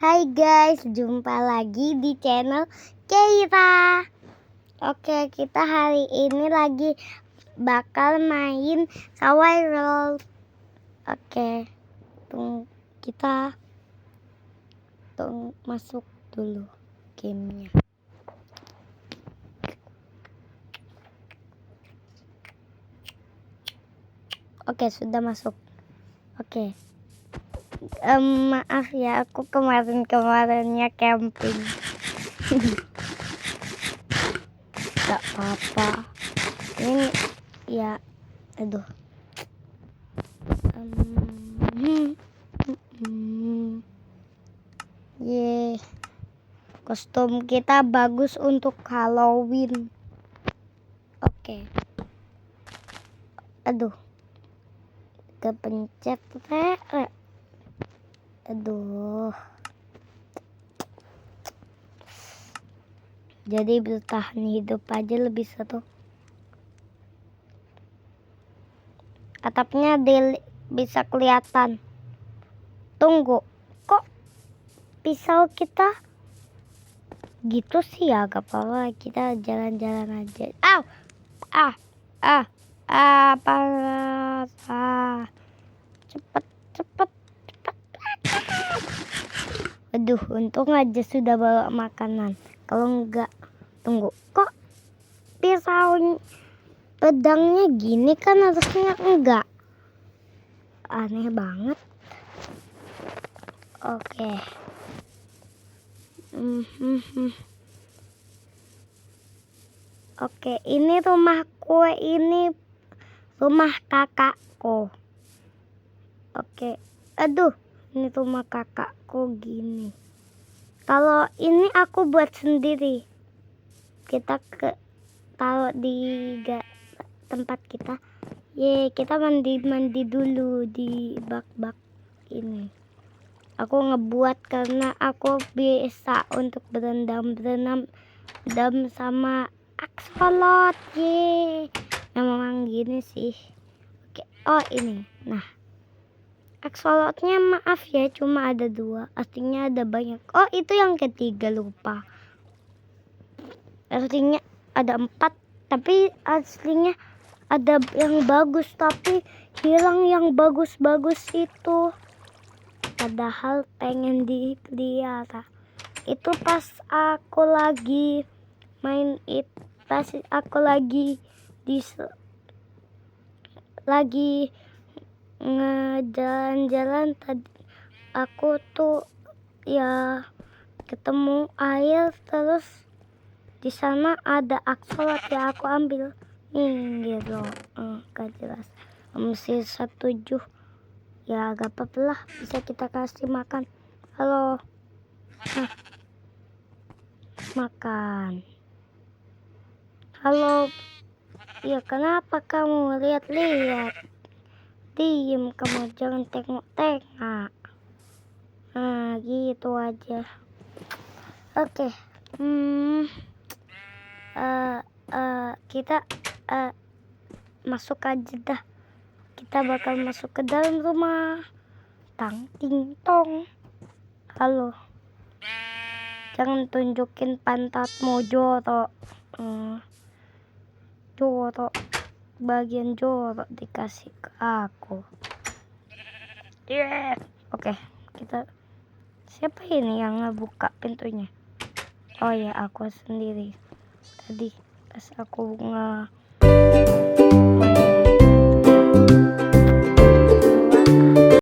Hai guys, jumpa lagi di channel Keira. Oke, kita hari ini lagi bakal main Kawaii World. Oke, kita masuk dulu gamenya. Oke, sudah masuk. Oke. Maaf ya, aku kemarinnya camping. Gak apa-apa. Ini ya, aduh. Kostum kita bagus untuk Halloween. Oke. Aduh. Kepencet. Aduh. Jadi bertahan hidup aja lebih seru. Atapnya bisa kelihatan. Tunggu, kok pisau kita gitu sih ya? Gak apa-apa, kita jalan-jalan aja. Panas. Cepet. Aduh, untung aja sudah bawa makanan. Kalau enggak, tunggu, kok pisau pedangnya gini kan harusnya enggak. Aneh banget. Oke. Oke, ini rumahku, ini rumah kakakku. Oke. Aduh, ini rumah kakakku gini. Kalau ini aku buat sendiri. Kita taruh di tempat kita. Kita mandi dulu di bak-bak ini. Aku ngebuat karena aku bisa untuk berenang sama axolot. Memang gini sih. Oke. Oh, ini. Nah, axolotnya maaf ya, cuma ada 2. Aslinya ada banyak. Oh, itu yang ketiga, lupa. Aslinya ada 4, tapi aslinya ada yang bagus, tapi hilang yang bagus-bagus itu. Padahal pengen dipelihara. Itu pas aku lagi main pas aku lagi ngejalan-jalan tadi, aku tuh ya ketemu air, terus di sana ada axolot ya, aku ambil. Gitu. Gak jelas. Masih 7. Ya gak apa-apa lah, bisa kita kasih makan. Halo. Makan. Halo. Ya kenapa kamu lihat-lihat? Diem kamu, jangan tengok-tengok. Nah gitu aja. Oke. Kita masuk aja dah. Kita bakal masuk ke dalam rumah. Tang ting tong. Halo. Jangan tunjukin pantatmu, jorok. Jorok. Bagian jorok dikasih ke aku. Oke, kita. Siapa ini yang ngebuka pintunya? Oh ya, aku sendiri. Tadi pas aku